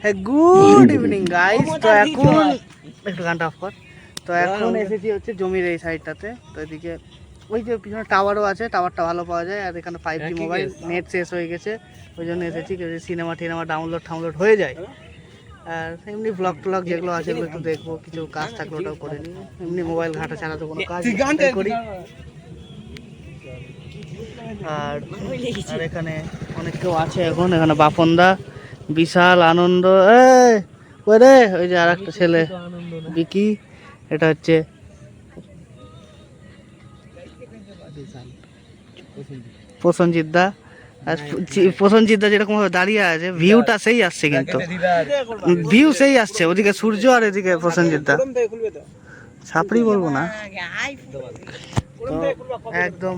হ্যাঁ, good evening guys. তো এখন একটু গানটা অফ কর। তো এখন এসেছি হচ্ছে জমির এই সাইডটাতে। তো এদিকে ওই যে পিছনে টাওয়ারও আছে, টাওয়ারটা ভালো পাওয়া যায়। আর এখানে 5G মোবাইল নেট শেষ হয়ে গেছে, ওই জন্য এসেছি। সিনেমা টিনেমা ডাউনলোড হয়ে যায়। আর এমনি ব্লগ ট্লগ যেগুলো আছে এগুলো একটু দেখবো, কিছু কাজ থাকলে ওটাও করে নিই। এমনি মোবাইল ঘাঁটা ছাড়া তো কোনো কাজ করি। আর আর এখানে অনেক কেউ আছে এখন। এখানে বাপনদা, বিশাল আনন্দ, ওই রে ওই যে আর একটা ছেলে বিকি, এটা হচ্ছে প্রসেনজিৎ দা। আর প্রসেনজিৎ দা যেরকম ভাবে দাঁড়িয়ে আছে, ভিউটা সেই আসছে, কিন্তু ভিউ সেই আসছে। ওদিকে সূর্য আর এদিকে প্রসেনজিৎ দা। ছাপড়ি বলবো না, একদম।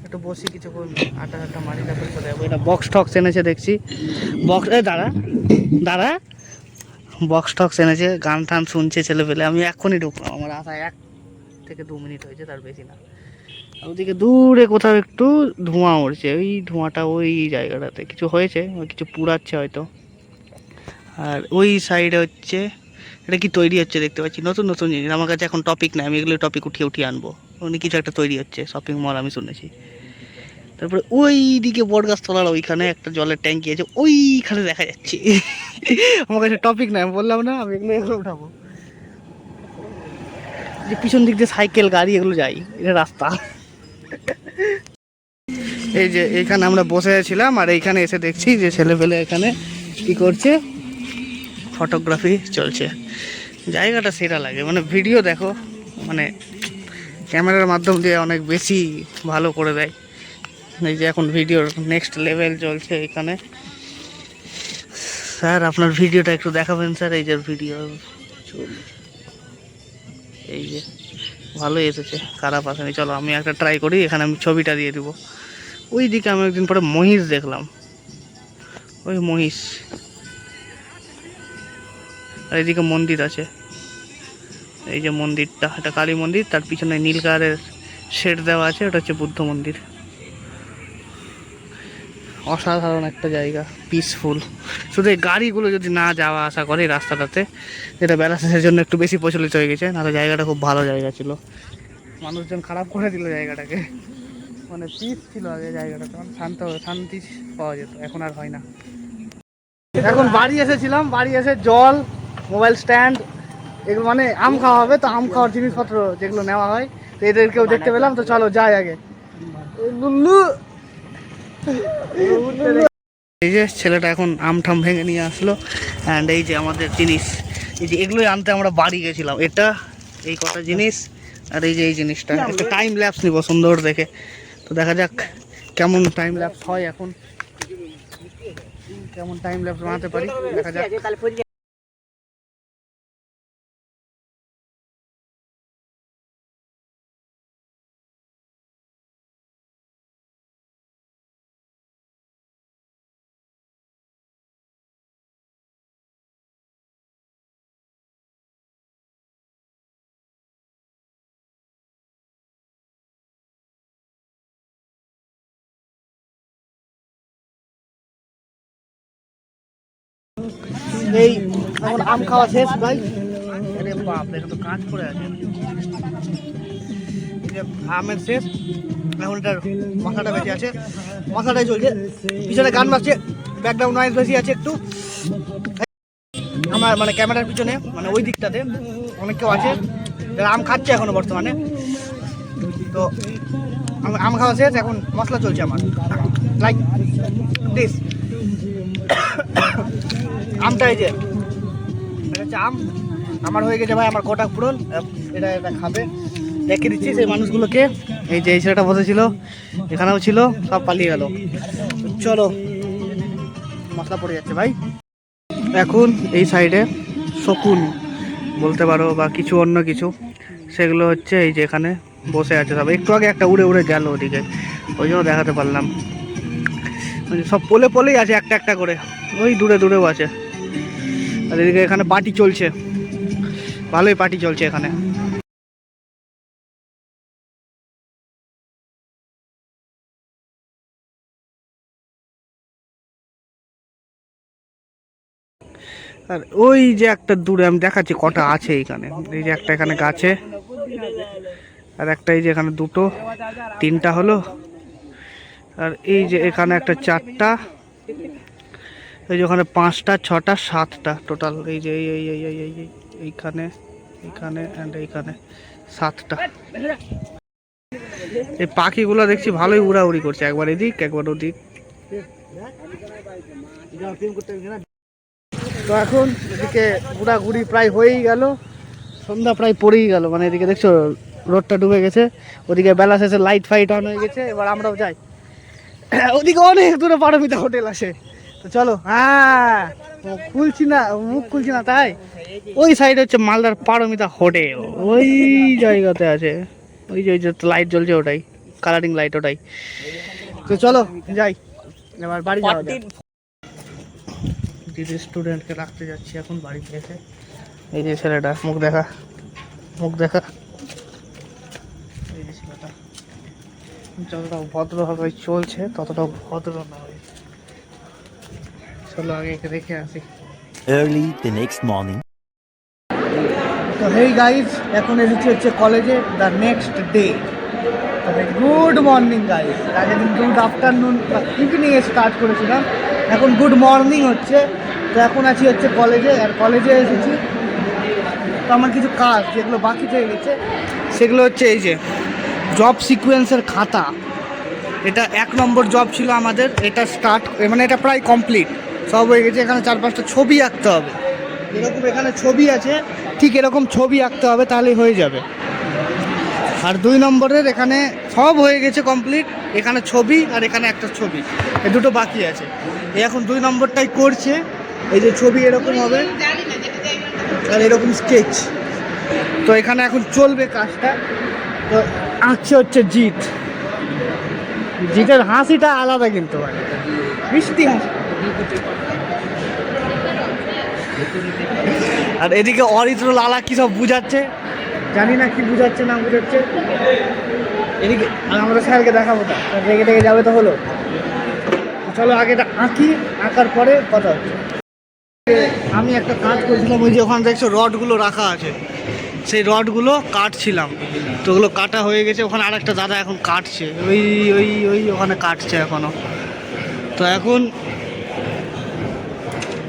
একটু বসি কিছুক্ষণ, আটা আটা মারি, তারপর চলে যাবো। এটা বক্স টক্স এনেছে দেখছি। বক্স দাঁড়া দাঁড়া, বক্স টক্স এনেছে, গান টান শুনছে ছেলে পেলে। আমি এক্ষুনি ঢুকলাম, আমার আসা 1 থেকে 2 মিনিট হয়েছে, তার বেশি না। ওদিকে দূরে কোথাও একটু ধোঁয়া উঠছে, ওই ধোঁয়াটা ওই জায়গাটাতে কিছু হয়েছে, ওই কিছু পুড়াচ্ছে হয়তো। আর ওই সাইডে হচ্ছে, এটা কি তৈরি হচ্ছে দেখতে পাচ্ছি, নতুন নতুন জিনিস। আমার কাছে এখন টপিক নাই, আমি এগুলো টপিক উঠিয়ে উঠিয়ে আনবো। উনি কিছু একটা তৈরি হচ্ছে, শপিং মল আমি শুনেছি। তারপরে ওই দিকে বটগাছ তলার ওইখানে একটা জলের ট্যাঙ্কি আছে, ওইখানে দেখা যাচ্ছে। আমার কাছে টপিক নাই, আমি বললাম না আমি এগুলো উঠাবো। যে পিছন দিক দিয়ে সাইকেল গাড়ি এগুলো যায়, এটা রাস্তা। এই যে এইখানে আমরা বসে ছিলাম, আর এইখানে এসে দেখছি যে ছেলেপেলে এখানে কি করছে, ফটোগ্রাফি চলছে। জায়গাটা সেরা লাগে, মানে ভিডিও দেখো, মানে ক্যামেরার মাধ্যম দিয়ে অনেক বেশি ভালো করে দেয়। এই যে এখন ভিডিওর নেক্সট লেভেল চলছে এখানে। স্যার আপনার ভিডিওটা একটু দেখাবেন স্যার। এই যে ভিডিও, এই যে ভালোই এসেছে, খারাপ আসেনি। চলো আমি একটা ট্রাই করি, এখানে আমি ছবিটা দিয়ে দিব। ওই দিকে আমি একদিন পরে মহিষ দেখলাম, ওই মহিষ। আর এইদিকে মন্দির আছে, এই যে মন্দিরটা, এটা কালী মন্দির। তার পিছনে নীল কালারের শেড দেওয়া আছে, ওটা হচ্ছে বুদ্ধ মন্দির। অসাধারণ একটা জায়গা, পিসফুল। শুধু এই গাড়িগুলো যদি না যাওয়া আসা করে এই রাস্তাটাতে, যেটা বেলাশেষের জন্য একটু বেশি প্রচলিত হয়ে গেছে, নাহলে জায়গাটা খুব ভালো জায়গা ছিল। মানুষজন খারাপ করে দিল জায়গাটাকে। মানে পিস ছিল আগে জায়গাটাতে, মানে শান্তি পাওয়া যেত, এখন আর হয় না। এখন বাড়ি এসেছিলাম, বাড়ি এসে জল, মোবাইল স্ট্যান্ড, এগুলো মানে আম খাওয়া হবে, তো আম খাওয়ার জিনিসপত্র যেগুলো নেওয়া হয়, তো এদেরকেও দেখতে পেলাম। তো চলো যাই আগে। এই যে ছেলেটা এখন আম ঠাম ভেঙে নিয়ে আসলো। অ্যান্ড এই যে আমাদের জিনিস, এই যে এগুলোই আনতে আমরা বাড়ি গেছিলাম। এটা এই কটা জিনিস, আর এই যে এই জিনিসটা। একটা টাইম ল্যাপস নিব সুন্দর দেখে। তো দেখা যাক কেমন টাইম ল্যাপস হয়, এখন কেমন টাইম ল্যাপস বানাতে পারি, দেখা যাক। এই এখন আম খাওয়া শেষ ভাই। আরে বাপ রে, তো কাজ করে আছে। এই যে আমের শেষ, এখন এটার মাথাটা বেঁচে আছে, মাথাটাই চলছে। পিছনে গান বাজছে, ব্যাকগ্রাউন্ড নয়েজ বেশি আছে একটু। আমার মানে ক্যামেরার পিছনে, মানে ওই দিকটাতে অনেক কেউ আছে যারা আম খাচ্ছে এখনো বর্তমানে। তো আম খাওয়া শেষ, এখন মশলা চলছে আমার, লাইক দিস। আমটা এই যে, এটা হচ্ছে আম, আমার হয়ে গেছে ভাই, আমার গোটা পূরণ। এটা এটা খাবে, রেখে দিচ্ছি সেই মানুষগুলোকে। এই যে এই ছেলেটা বসেছিল, এখানেও ছিল, সব পালিয়ে গেল। চলো, মশলা পড়ে যাচ্ছে ভাই। এখন এই সাইডে শকুন বলতে পারো, বা কিছু অন্য কিছু, সেগুলো হচ্ছে এই যে এখানে বসে আছে সব। একটু আগে একটা উড়ে উড়ে গেল ওদিকে, ওই জন্য দেখাতে পারলাম। মানে সব পোলে পোলেই আছে একটা একটা করে, ওই দূরে দূরেও আছে। আর এদিকে এখানে পার্টি চলছে, ভালোই পার্টি চলছে এখানে। আর ওই যে একটা দূরে আমি দেখাচ্ছি কটা আছে এখানে, এই যে একটা এখানে গাছে, আর একটা এই যে এখানে দুটো, তিনটা হলো, আর এই যে এখানে একটা চারটা, এই যে ওখানে পাঁচটা, ছটা, সাতটা টোটাল। এই যে এইখানে, এইখানে অ্যান্ড এইখানে সাতটা। এই পাখিগুলো দেখছি ভালোই উড়াউড়ি করছে, একবার এদিক একবার ওদিক। তো এখন এদিকে ঘোরাঘুরি প্রায় হয়েই গেল, সন্ধ্যা প্রায় পড়েই গেল, মানে এদিকে দেখছো রোডটা ডুবে গেছে, ওদিকে বেলা শেষে লাইট ফাইট অন হয়ে গেছে। এবার আমরাও যাই, ওদিকে অনেক দূরে পারমিতা হোটেল আছে। তো চলো। হ্যাঁ খুলছি না, মুখ খুলছি না তাই। ওই সাইডে হচ্ছে মালদার পারমিতা হোটেল, ওই জায়গাতে আছে, ওই যে লাইট জ্বলছে ওটাই, কালারিং লাইট ওটাই। তো চলো যাই, এবার বাড়ি যাওয়া যাক। দিদি স্টুডেন্টকে রাখতে যাচ্ছি এখন বাড়িতে এসে। এই যে ছেলেটা, মুখ দেখা, মুখ দেখা, এই যে ছেলেটা যতটা ভদ্রভাবে চলছে ততটা ভদ্র নয়। চলো আগে একে দেখে আসি। Early the next morning. তো হেই গাইজ, এখন এসেছি হচ্ছে কলেজে, দ্য নেক্সট ডে। তবে গুড মর্নিং গাইজ, আগের দিন গুড আফটারনুন ইভিনিংয়ে স্টার্ট করেছিলাম, এখন গুড মর্নিং হচ্ছে। তো এখন আছি হচ্ছে কলেজে, আর কলেজে এসেছি। তো আমার কিছু কাজ যেগুলো বাকি থেকে গেছে সেগুলো হচ্ছে এই যে জব সিকোয়েন্সের খাতা, এটা 1 নম্বর জব ছিল আমাদের, এটা স্টার্ট মানে এটা প্রায় কমপ্লিট সব হয়ে গেছে। এখানে 4-5টা ছবি আঁকতে হবে, এরকম এখানে ছবি আছে, ঠিক এরকম ছবি আঁকতে হবে, তাহলেই হয়ে যাবে। আর 2 নম্বরের এখানে সব হয়ে গেছে কমপ্লিট, এখানে ছবি আর এখানে একটা ছবি, এই দুটো বাকি আছে। এখন 2 নম্বরটাই করছে, এই যে ছবি এরকম হবে আর এরকম স্কেচ। তো এখানে এখন চলবে কাজটা। তো আঁকছে হচ্ছে জিৎ, জিতের হাসিটা আলাদা কিন্তু, মানে মিষ্টি হাসি। আর এদিকে অরিত্র লালা কি সব বুঝাচ্ছে, জানি না কি বুঝাচ্ছে না বুঝাচ্ছে। এদিকে আমরা স্যারকে দেখাবো, তা রেগে রেগে যাবে তো হলো। চলো আগে এটা আঁকি, আঁকার পরে কথা হচ্ছে। আমি একটা কাজ করছিলাম, ওই যে ওখানে দেখছো রডগুলো রাখা আছে, সেই রডগুলো কাটছিলাম, তো ওগুলো কাটা হয়ে গেছে। ওখানে আরেকটা দাদা এখন কাটছে, ওই ওই ওই ওখানে কাটছে এখনও। তো এখন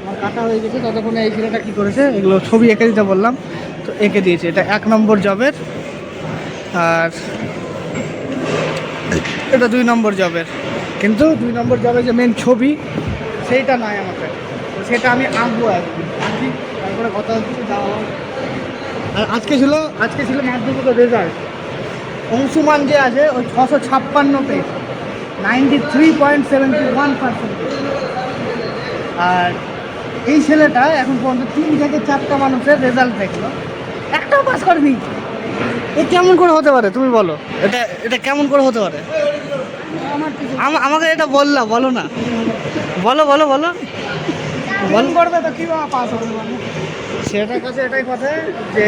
আমার কাটা হয়ে গেছে, ততক্ষণে এই ছেলেটা কী করেছে, এগুলো ছবি এঁকে দিতে বললাম, তো এঁকে দিয়েছে। এটা 1 নম্বর জবের, আর এটা 2 নম্বর জবের। কিন্তু 2 নম্বর জবের যে মেন ছবি সেইটা নয় আমার কাছে, তো সেটা আমি আঁকবো আর কি, আঁকি তারপরে কথা হচ্ছে যাওয়া হবে। আর আজকে ছিল মাধ্যমিকের রেজাল্ট, অংশুমান যে আছে ওই 656 পেজ, 93.71%। আর এই ছেলেটা এখন পর্যন্ত 3 থেকে 4টা মানুষের রেজাল্ট দেখলো, একটাও পাস করেনি। এ কেমন করে হতে পারে তুমি বলো, এটা কেমন করে হতে পারে? আমাকে এটা বলো না, বলো করবে তো কি পাস হবে? সেটার কাছে এটাই কথা যে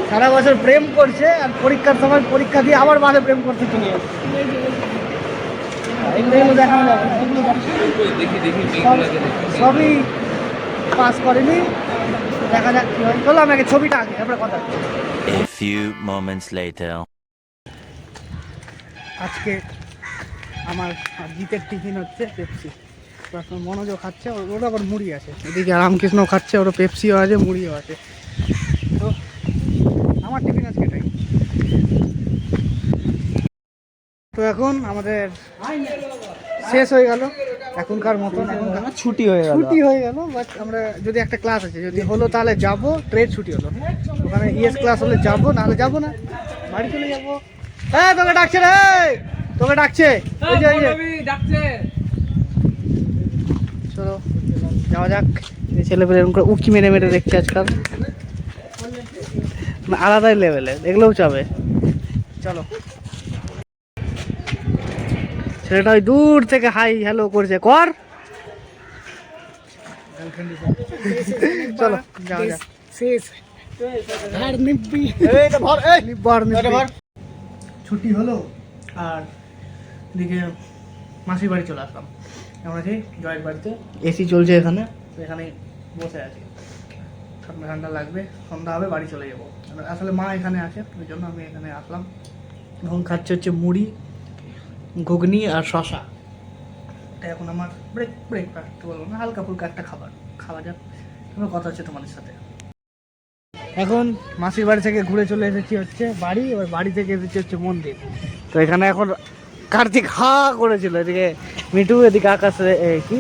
সারা বছর প্রেম করছে, আর পরীক্ষার সময় পরীক্ষা দিয়ে আবার বাদে প্রেম করতে চলে যাচ্ছে। এগুলো দেখানো যাবে, সবই পাস করেনি, দেখা যাক কি হয়। চলো আমি আগে ছবিটা আঁকি, তারপরে কথা। A few moments later. আজকে আমার জিতের টিফিন হচ্ছে পেপসি, মনোযোগ খাচ্ছে, ওর আবার মুড়ি আছে, এদিকে রামকৃষ্ণ খাচ্ছে, ওরও পেপসিও আছে মুড়িও আছে। তো আমার টিফিন আজকে এটাই। তো এখন আমাদের শেষ হয়ে গেল এখনকার মতন, ছুটি হয়ে গেল। বাট আমরা যদি একটা ক্লাস আছে, যদি হলো তাহলে যাব, ট্রেড ছুটি হলো, ওখানে ইএস ক্লাস হলে যাবো, নাহলে যাবো না, বাড়ি চলে যাবো। হ্যাঁ তোকে ডাকছে রে, তোকে ডাকছে, চলো যাওয়া যাক। ছেলেপেলে এরকম করে উকি মেরে মেরে দেখছে আজকাল, আলাদাই লেভেলের, এগুলোও চাবে। চলো, ছেলেটা ওই দূর থেকে হাই হ্যালো করছে, কর। চলো যাওয়া যাক। ছুটি হলো, আর এদিকে মাসির বাড়ি চলে আসলাম। আমরা আছি জয়ের বাড়িতে, এসি চলছে এখানে, তো এখানে বসে আছি। ঠান্ডা ঠান্ডা লাগবে, সন্ধ্যা হবে বাড়ি চলে যাবো। আসলে মা এখানে আছে, ওই জন্য আমি এখানে আসলাম। এখন খাচ্ছে হচ্ছে মুড়ি, ঘুগনি আর শশা। এটা এখন আমার ব্রেকফাস্ট বলবো না, হালকা ফুলকা একটা খাবার খাওয়া যাক। কোনো কথা হচ্ছে তোমাদের সাথে। এখন মাসির বাড়ি থেকে ঘুরে চলে এসেছি হচ্ছে বাড়ি, এবার বাড়ি থেকে এসেছি হচ্ছে মন্দির। তো এখানে এখন কার্তিক হা করেছিল, এদিকে মিঠু, এদিকে আকাশ কি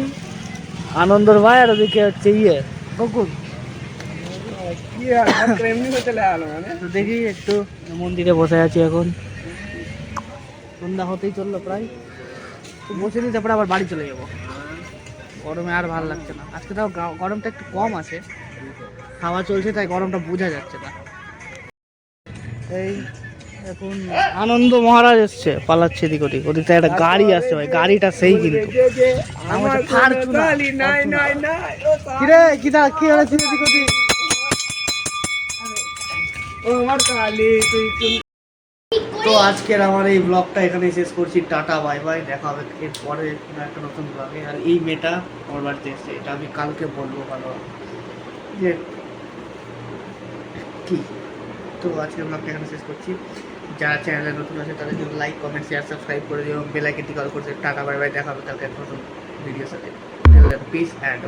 আনন্দর ভাই, আর ওদিকে হচ্ছে বকুল। তো দেখি একটু মন্দিরে বসে আছি এখন, সন্ধ্যা হতেই চললো প্রায়। তো বসে নিই, তারপরে আবার বাড়ি চলে যাবো। গরমে আর ভালো লাগছে না, আজকে তাও গরমটা একটু কম আছে, হাওয়া চলছে তাই গরমটা বোঝা যাচ্ছে না। এই এখন আনন্দ মহারাজ এসছে, পালাচ্ছে এদিক ওদিক, ওদিক থেকে একটা গাড়ি আসছে ভাই, গাড়িটা সেই কিন্তু কিরে কি হয়েছে এদিক ওদিক? তো আজকের আমার এই ব্লগটা এখানে শেষ করছি, টাটা বাই বাই, দেখা হবে এরপরে কোনো একটা নতুন ব্লগে। আর এই মেয়েটা আমার বাড়িতে এসছে, এটা আমি কালকে বলবো ভালো যে কি। তো আজকের ব্লগটা এখানে শেষ করছি। যারা চ্যানেলে নতুন আছে তাদের জন্য লাইক, কমেন্ট, শেয়ার, সাবস্ক্রাইব করে দিও, বেল আইকনটি কল করছে। টাটা বাই বাই, দেখা হবে কালকে একটা নতুন ভিডিওর সাথে। Piece and